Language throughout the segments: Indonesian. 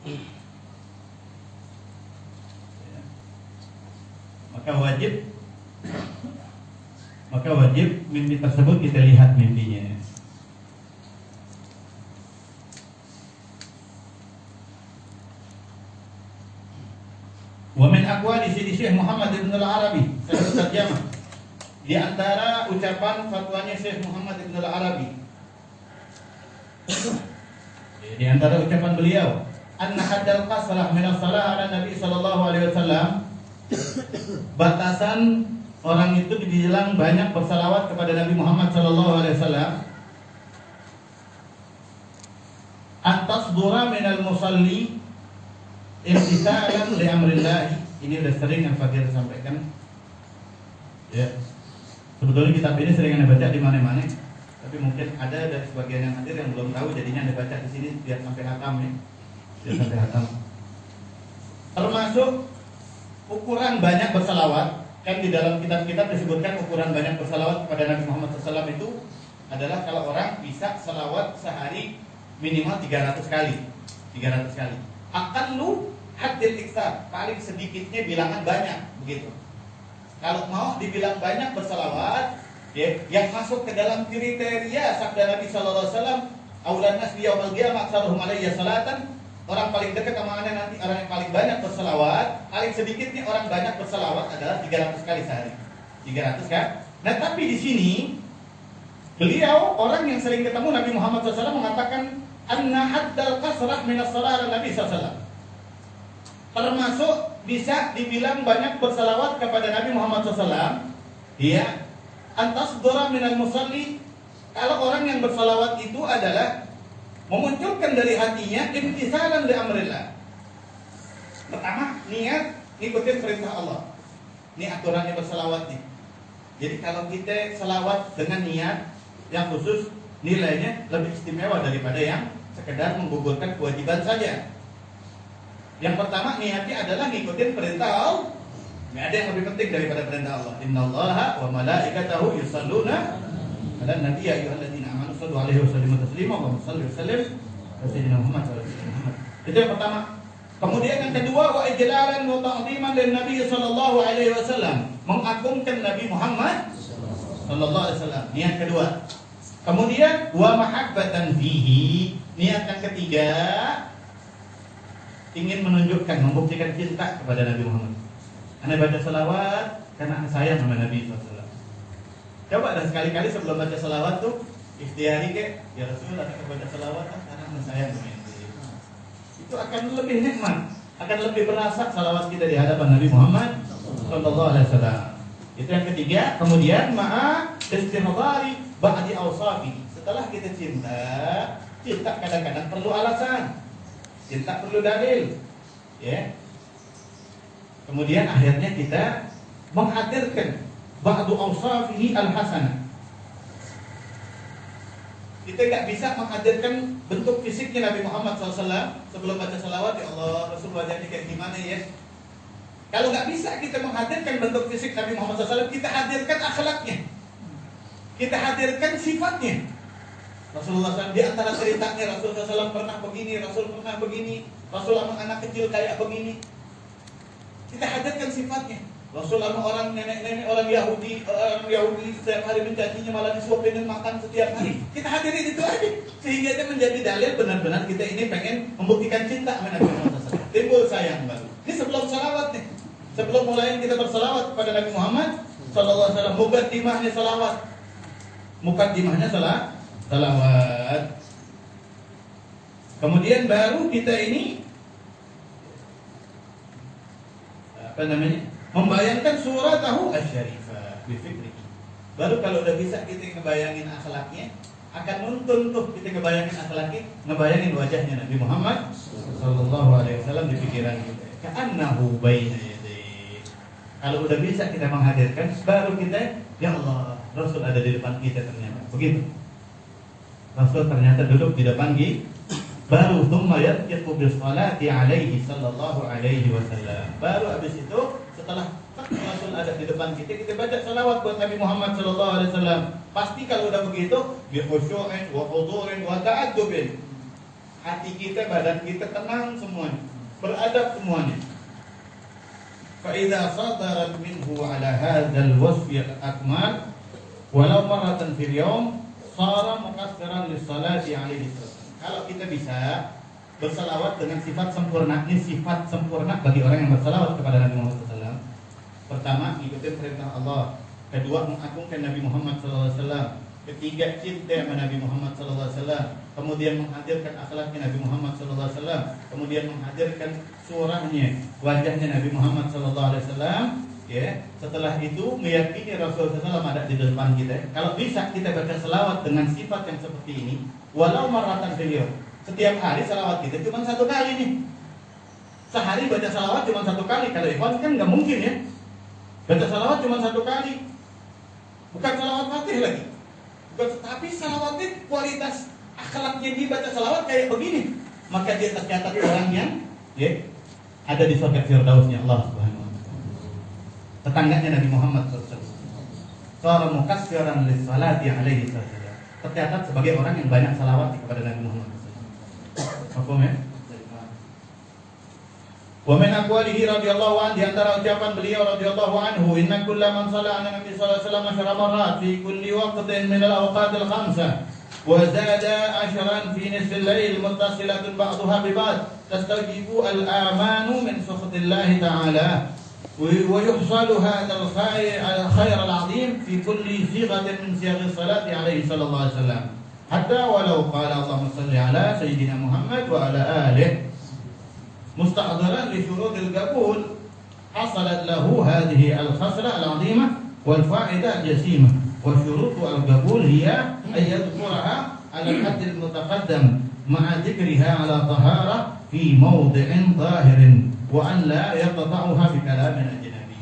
Ya. Maka wajib mimpi tersebut kita lihat mimpinya. Wa min aqwali Syekh Muhammad Ibn Al-Arabi, saya terjemah. Di antara ucapan fatwanya Syekh Muhammad Ibn Al-Arabi, di antara ucapan beliau, anna haddal qasrah min as-salah ala Nabi sallallahu alaihi wasallam, batasan orang itu dibilang banyak bersalawat kepada Nabi Muhammad sallallahu alaihi wasallam, antas dura minal musalli imtisalan li amrillah. Ini udah sering Al-Fakir sampaikan. Ya. Sebetulnya kitab ini sering Anda baca di mana-mana, tapi mungkin ada dari sebagian yang hadir yang belum tahu, jadinya Anda baca di sini biar sampai hatam ya. Biar sampai hatam. Termasuk ukuran banyak bersalawat. Kan di dalam kitab-kitab disebutkan ukuran banyak bersalawat kepada Nabi Muhammad SAW itu adalah kalau orang bisa salawat sehari minimal 300 kali. 300 kali. Aqallu haddil iksar, paling sedikitnya bilangan banyak, begitu. Kalau mau dibilang banyak bersalawat, ya, yang masuk ke dalam kriteria sabda Nabi sallallahu alaihi wasallam, aulan nas yaumil qiyamah aktsaruhum alayya salatan, orang paling dekat sama Anda nanti orang yang paling banyak bersalawat, paling sedikitnya orang banyak bersalawat adalah 300 kali sehari. 300 kan? Nah, tapi di sini beliau orang yang sering ketemu Nabi Muhammad SAW mengatakan anna haddal qasrah min as-salat ala Nabi SAW. Termasuk bisa dibilang banyak bersalawat kepada Nabi Muhammad SAW, ya, antas dora minal musalli, kalau orang yang bersalawat itu adalah memunculkan dari hatinya imtisalan li amrillah. Pertama, niat ngikutin perintah Allah. Ini aturannya bersalawat nih. Jadi kalau kita salawat dengan niat yang khusus, nilainya lebih istimewa daripada yang sekedar menggugurkan kewajiban saja. Yang pertama, niatnya adalah ngikutin perintah Allah. Nggak ada yang lebih penting daripada perintah Allah. Innallaha wa malaikatahu yusalluna 'alan nabi ya ayyuhalladzina amanu shallu 'alaihi wa sallimu taslima wa sallu wa sallim ala sayyidina Muhammad wa ala alihi Muhammad. Itu yang pertama. Kemudian yang kedua, wa ijlalan wa ta'dhiman lin nabi sallallahu alaihi wasallam, mengagungkan Nabi Muhammad sallallahu alaihi wasallam. Niat kedua. Kemudian wa mahabbatan fihi, niat yang ketiga, ingin menunjukkan, membuktikan cinta kepada Nabi Muhammad. Anda baca salawat karena sayang sama Nabi SAW. Coba dan sekali-kali sebelum baca salawat tuh ikhtiari ke, ya Rasul, Anda baca salawat karena Anda sayang sama Nabi. Itu akan lebih nikmat, akan lebih berasa salawat kita di hadapan Nabi Muhammad Sallallahu Alaihi Wasallam. Itu yang ketiga. Kemudian ma'a istihdari ba'di awsafi. Setelah kita cinta kadang-kadang perlu alasan. Cinta perlu dalil, ya. Kemudian akhirnya kita menghadirkan ba'du awsafihi al-hasanah. Kita nggak bisa menghadirkan bentuk fisiknya Nabi Muhammad SAW sebelum baca salawat, ya Allah, Rasul wajahnya kayak gimana ya. Kalau nggak bisa kita menghadirkan bentuk fisik Nabi Muhammad SAW, kita hadirkan akhlaknya, kita hadirkan sifatnya. Rasulullah SAW, di antara ceritanya Rasulullah SAW pernah begini, Rasul pernah begini, Rasul sama anak kecil kayak begini. Kita hadirkan sifatnya. Rasul sama orang nenek-nenek, orang Yahudi setiap hari mencacinya, malah disuapin makan setiap hari. Kita hadirin itu aja, sehingga itu menjadi dalil benar-benar kita ini pengen membuktikan cinta sama Nabi Muhammad SAW. Timbul sayang baru. Ini sebelum salawat nih, sebelum mulai kita bersalawat kepada Nabi Muhammad SAW. Mukaddimahnya salawat, mukaddimahnya salawat. Kemudian baru kita ini membayangkan suratahu asy-syarifah bi fikrihi. Baru kalau udah bisa kita ngebayangin akhlaknya, akan nuntun tuh kita ngebayangin akhlaknya, ngebayangin wajahnya Nabi Muhammad sallallahu alaihi wasallam di pikiran kita. Ka'annahu baina yadayhi. Kalau udah bisa kita menghadirkan, baru kita, ya Allah, Rasul ada di depan kita ternyata. Begitu. Rasul ternyata duduk di depan kita. Baru thumma yatqiqu bis salati alaihi sallallahu alaihi wasallam. Baru habis itu setelah Rasul ada di depan kita baca salawat buat Nabi Muhammad sallallahu alaihi wasallam. Pasti kalau udah begitu bi khusyu'in wa hudurin wa ta'addubin. hati kita, badan kita tenang semuanya, beradab semuanya. Fa idza sadarat minhu ala hadzal wasfi al-akmal walau marratan fil yawm sara muqaddaran lis-salati alaihi salam. Kalau kita bisa bersalawat dengan sifat sempurna, ini sifat sempurna bagi orang yang bersalawat kepada Nabi Muhammad SAW. Pertama, mengikuti perintah Allah. Kedua, mengagungkan Nabi Muhammad SAW. Ketiga, cinta sama Nabi Muhammad SAW. Kemudian menghadirkan akhlaknya Nabi Muhammad SAW. Kemudian menghadirkan surahnya, wajahnya Nabi Muhammad SAW. Ya, setelah itu meyakini Rasulullah SAW ada di depan kita. Kalau bisa kita baca selawat dengan sifat yang seperti ini, walau marratan fil. Setiap hari selawat kita cuma satu kali nih. Sehari baca selawat cuma satu kali. Kalau ikhwan kan nggak mungkin ya. Baca selawat cuma satu kali. Bukan selawat fatih lagi. Tapi salawatnya kualitas akhlaknya dia baca salawat kayak begini, maka dia tercatat orang yang ada di surga Firdausnya Allah Subhanahu wa taala. Tetangganya Nabi Muhammad SAW. Sara mukassiran lis-salati alaihi wasallam. Tercatat sebagai orang yang banyak salawat kepada Nabi Muhammad SAW. Paham ya? Wa min aqwalihi radhiyallahu anhu, di antara ucapan beliau radhiyallahu anhu, inna kulla man shalla ala nabi sallallahu alaihi wasallam 10 marrat fi kulli waqtin min al-awqat al-khamsah wa zada 10 fi nisfi al-lail muttasilatun ba'daha bi ba'd tastajibu al-amanu min sukhtillahi ta'ala wa yuhsalu hadha al-khair al-'azim fi kulli sighatin min siyagh as-salati alaihi sallallahu alaihi wasallam hatta walau qala Allahumma shalli ala sayyidina Muhammad wa ala alihi مستحضرا لشروط القبول حصلت له هذه الخصلة العظيمة والفائدة الجسيمة وشروط القبول هي أن يذكرها على الحد المتقدم مع ذكرها على طهارة في موضع ظاهر وأن لا يقطعها بكلام أجنبي.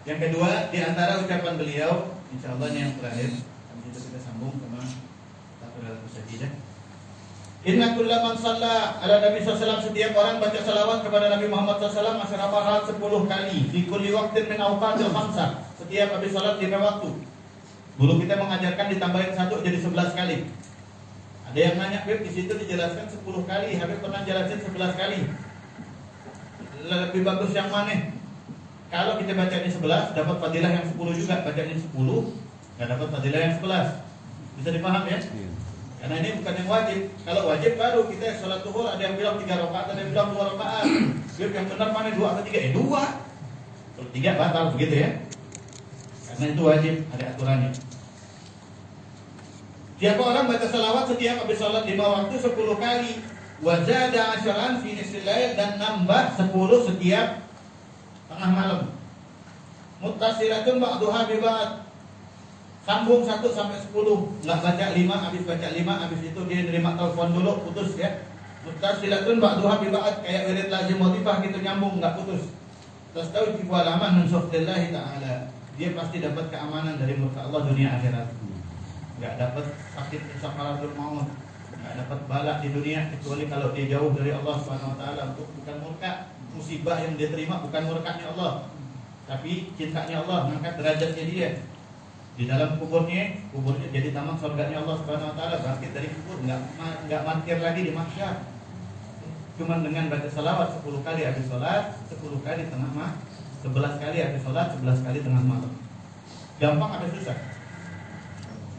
Yang kedua di antara ucapan beliau, insyaallah ini yang terakhir, habis itu kita sambung sama takbiratul sajdah. Inna kulla man shalla ala Nabi SAW, setiap orang baca salawat kepada Nabi Muhammad SAW masyarakat 10 kali di kulli waqtin min awqatil khamsah, setiap habis salat 5 waktu. Guru kita mengajarkan ditambahin 1 jadi 11 kali. Ada yang nanya, Beb, di situ dijelaskan 10 kali, Habib pernah jelasin 11 kali. Lebih bagus yang mana? Kalau kita baca ini 11 dapat fadilah yang 10 juga, baca ini 10 enggak dapat fadilah yang 11. Bisa dipaham ya? Karena ini bukan yang wajib. Kalau wajib baru kita sholat zuhur ada yang bilang 3 rakaat, ada yang bilang 2 rakaat. Biar yang benar mana 2 atau 3? 2. Kalau 3 batal begitu ya. Karena itu wajib, ada aturannya. Siapa orang baca salawat setiap habis sholat 5 waktu 10 kali, wazada 10 fi nisfil lail, dan nambah 10 setiap tengah malam. Muttasilatun ba'duha bi ba'd. Sambung 1 sampai 10, nggak baca 5, habis baca 5, habis itu dia nerima telepon dulu, putus ya. Muttasilatun ba'duha bi ba'd, kayak wirid lazim watifah gitu, nyambung, nggak putus. Terus tahu jibu alaman min sukhtillahi ta'ala, dia pasti dapat keamanan dari murka Allah dunia akhirat. Nggak dapat sakit sakaratul maut, nggak dapat bala di dunia kecuali kalau dia jauh dari Allah Subhanahu wa taala. Bukan murka, musibah yang dia terima bukan murkanya Allah, tapi cintanya Allah, mengangkat derajatnya dia. Di dalam kuburnya jadi taman surganya Allah Subhanahu wa taala, bangkit dari kubur, enggak mangkir lagi di mahsyar. Cuma dengan baca salawat 10 kali habis salat, 10 kali tengah malam, 11 kali habis salat, 11 kali tengah malam. Gampang apa susah?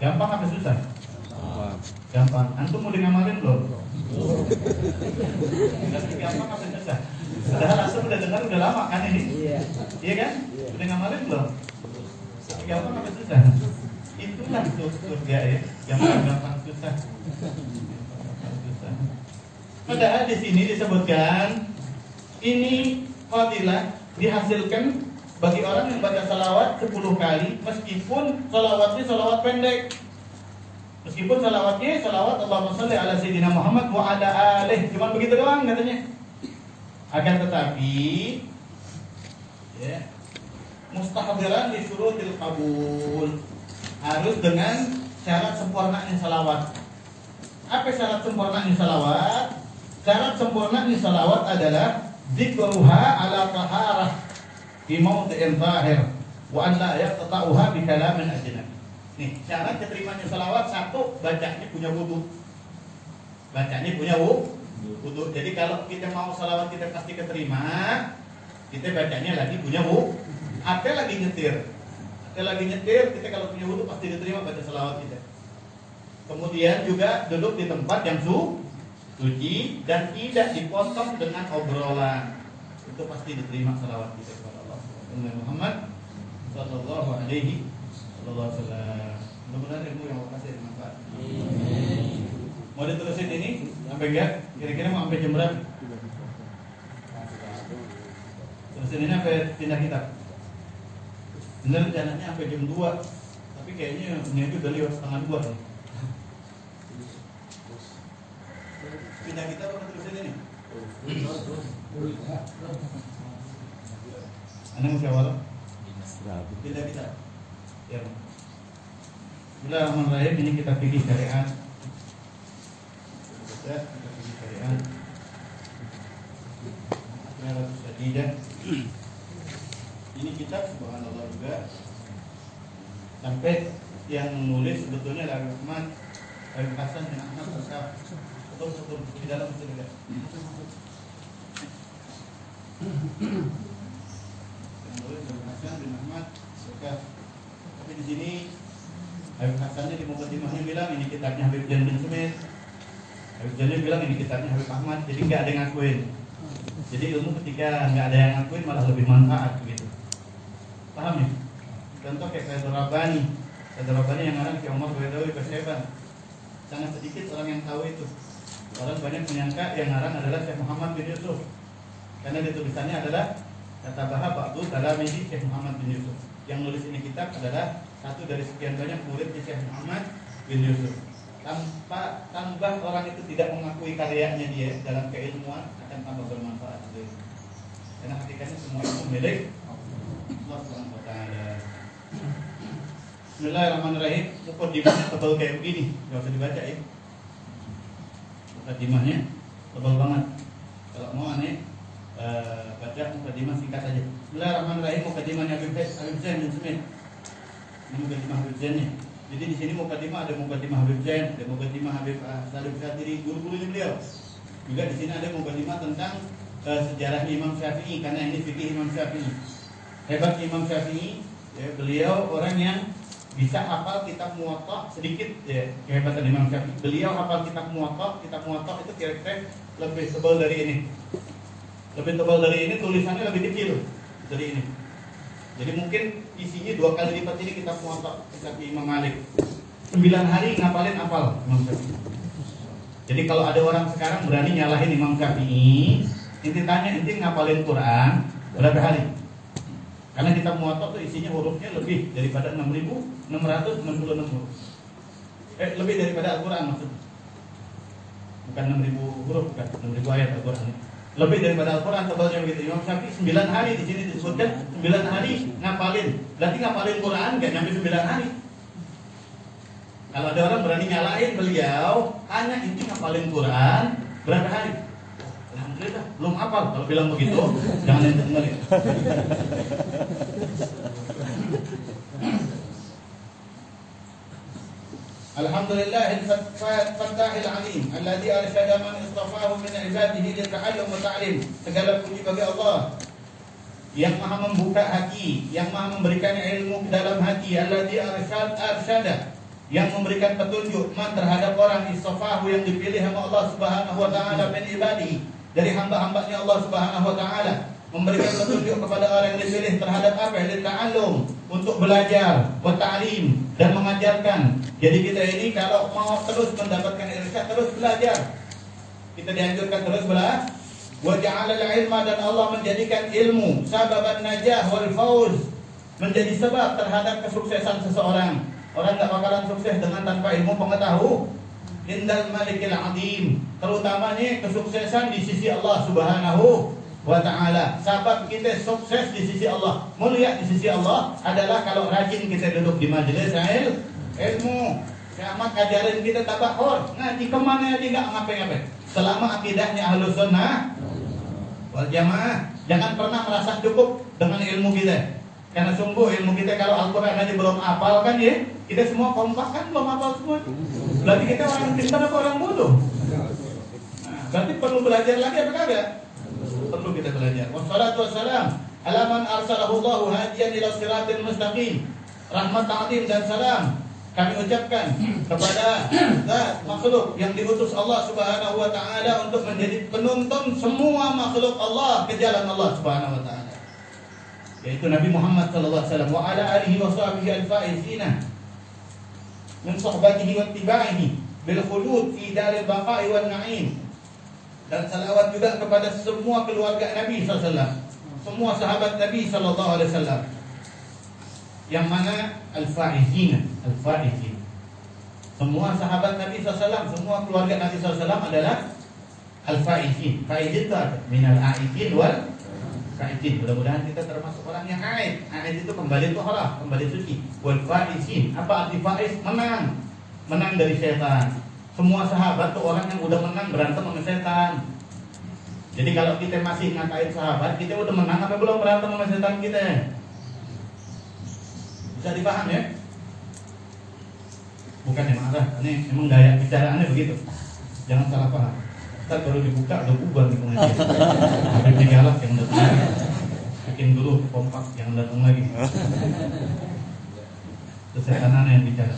Gampang apa susah? Gampang. Antum mau ngamalin belum? Gampang apa susah? Padahal langsung udah dengar udah lama kan ini? Iya kan? Udah ngamalin belum? Gampang apa susah? Itulah surga ya. Gampang susah. Padahal di sini disebutkan ini fadilah dihasilkan bagi orang yang baca salawat 10 kali, meskipun salawatnya salawat pendek. Meskipun salawatnya salawat Allahumma shalli ala sayyidina Muhammad wa ala alihi, cuma begitu doang katanya. Akan tetapi ya, mustahdiran li syurutil qabul, harus dengan syarat sempurnanya salawat. Apa syarat sempurnanya salawat? Syarat sempurnanya salawat adalah dzikruha ala taharah fi mawdi'in zahir wa an la yaqta'uha bi kalamin ajnabi. Nih, syarat keterimanya salawat satu, bacanya punya wudu. Bacanya punya wudu. Jadi kalau kita mau salawat kita pasti keterima, kita bacanya lagi punya wudu. Ada lagi nyetir, kita kalau punya wudu pasti diterima baca salawat kita. Kemudian juga duduk di tempat yang suci dan tidak dipotong dengan obrolan. Itu pasti diterima salawat kita kepada Allah Muhammad sallallahu alaihi wasallam. Mudah-mudahan ilmu yang Allah kasih bermanfaat. Mau diterusin ini sampai enggak? Kira-kira mau sampai jam berapa? Terusin ini sampai pindah kitab. Benar rencananya sampai jam 2, tapi kayaknya ini udah lewat setengah 2 nih. Pindah kitab apa terusin ini? Anda musyawarah? Pindah kitab. Ya. Bismillahirrahmanirrahim. Ini kita fikih syariat. Kita fikih syariat. Ini kitab subhanallah juga. Sampai yang nulis sebetulnya Habib Ahmad, Habib Hasan bin Ahmad Sokaf. Betul di dalam itu juga. Yang nulis Habib Hasan bin Ahmad Sokaf. Tapi di sini Habib Hasannya di mukadimahnya bilang ini kitabnya Habib Jan bin Sumit. Habib Jannya bilang ini kitabnya Habib Ahmad. Jadi nggak ada yang ngakuin. Jadi ilmu ketika nggak ada yang ngakuin malah lebih manfaat begitu. Paham ya? Contoh kayak Sayyidul Rabbani yang orang Syekh Umar Bayadawi Basyeban. Sangat sedikit orang yang tahu itu. Orang banyak menyangka yang ngarang adalah Syekh Muhammad bin Yusuf. Karena di tulisannya adalah kata bahasa Ba'du Talamizi Syekh Muhammad bin Yusuf. Yang nulis ini kitab adalah satu dari sekian banyak murid Syekh Muhammad bin Yusuf. Tambah orang itu tidak mengakui karyanya dia dalam keilmuan akan tambah bermanfaat. Karena hakikatnya semua itu milik Allah Subhanahu wa taala. Bismillahirrahmanirrahim. Mukadimahnya tebal kayak begini, enggak usah dibaca ya. Mukadimahnya tebal banget. Kalau mau aneh baca mukadimah singkat saja. Bismillahirrahmanirrahim. Mukadimahnya Habib Zain bin Sumit. Ini mukadimah Habib Zainnya. Jadi di sini mukadimah ada mukadimah Habib Zain, ada mukadimah Habib Salim Syatiri, guru-gurunya beliau. Juga di sini ada mukadimah tentang sejarah Imam Syafi'i, karena ini fikih Imam Syafi'i. Hebat Imam Syafi'i, ya, beliau orang yang bisa hafal kitab Muwatta sedikit, ya, kehebatan Imam Syafi'i. Beliau hafal kitab Muwatta itu kira-kira lebih tebal dari ini. Lebih tebal dari ini, tulisannya lebih kecil dari ini. Jadi mungkin isinya 2 kali lipat ini kitab Muwatta, kitab Imam Malik. 9 hari ngapalin hafal Imam Syafi'i. Jadi kalau ada orang sekarang berani nyalahin Imam Syafi'i, inti tanya inti ngapalin Quran berapa hari? Karena kitab Muwatta itu isinya hurufnya lebih daripada 6.666 huruf. Lebih daripada Al-Quran maksudnya. Bukan 6.000 huruf, bukan 6.000 ayat Al-Quran. Lebih daripada Al-Quran tebalnya begitu. Imam Syafi'i 9 hari di sini disebutkan 9 hari ngapalin. Berarti ngapalin Quran enggak nyampe 9 hari. Kalau ada orang berani nyalain beliau, hanya inti ngapalin Quran berapa hari? Alhamdulillah, belum hafal. Kalau bilang begitu, jangan ente dengerin. Alhamdulillahil fattahil alim alladzi arsyada man istafahu min ibadihi lil ta'allum wa ta'lim. Segala puji bagi Allah yang Maha membuka hati, yang Maha memberikan ilmu ke dalam hati, alladzi arsyada, yang memberikan petunjuk man terhadap orang istafahu yang dipilih sama Allah Subhanahu wa taala min ibadihi, dari hamba-hambanya Allah Subhanahu wa taala, memberikan petunjuk kepada orang yang dipilih terhadap apa? Lil ta'allum, untuk belajar, wa ta'lim, dan mengajarkan. Jadi kita ini kalau mau terus mendapatkan irsyad, terus belajar. Kita dianjurkan terus belajar. Wa ja'ala al-ilma, dan Allah menjadikan ilmu sababan najah wal fauz, menjadi sebab terhadap kesuksesan seseorang. Orang enggak bakalan sukses dengan tanpa ilmu pengetahuan. Indal malikil azim, terutamanya kesuksesan di sisi Allah Subhanahu wa ta'ala. Sahabat kita sukses di sisi Allah, mulia di sisi Allah adalah kalau rajin kita duduk di majelis ilmu. Syahmat ajarin kita tabakhur, ngaji kemana aja nggak ngapain-ngapain. Selama akidahnya Ahlus Sunnah wal Jamaah, jangan pernah merasa cukup dengan ilmu kita. Karena sungguh ilmu kita kalau Al-Quran aja belum hafal kan ya, Kita semua kompak kan belum hafal semua. Berarti kita orang pintar atau orang bodoh? Nah, berarti perlu belajar lagi apa kagak? Perlu kita belajar. Wassalatu wassalam ala man arsalahu Allahu hadiyan ila siratil mustaqim. Rahmat, ta'zim dan salam kami ucapkan kepada zat makhluk yang diutus Allah Subhanahu wa taala untuk menjadi penuntun semua makhluk Allah ke jalan Allah Subhanahu wa taala, yaitu Nabi Muhammad sallallahu alaihi wasallam wa ala alihi wa sahbihi al-faizina min suhbatihi wa ittiba'ihi bil khulud fi daril baqa'i wan na'im. Dan salawat juga kepada semua keluarga Nabi sallallahu alaihi wasallam, semua sahabat Nabi sallallahu alaihi wasallam, yang mana al-faizin. Semua sahabat Nabi SAW, semua keluarga Nabi SAW adalah al-faizin. Faizin itu apa? Minal aizin wal faizin. Mudah-mudahan kita termasuk orang yang aid. Aid itu kembali tohara, kembali suci. Wal faizin. Apa arti faiz? Menang. Menang dari setan. Semua sahabat tuh orang yang udah menang berantem sama setan. Jadi kalau kita masih ngatain sahabat, kita udah menang apa belum berantem sama setan kita? Bisa dipaham ya? Bukan ya marah, ini emang gaya bicaraannya begitu. Jangan salah paham. Ntar baru dibuka udah bubar nih pengajian. Habib galak yang datang lagi. Bikin dulu kompak yang datang lagi. Terus setan yang bicara.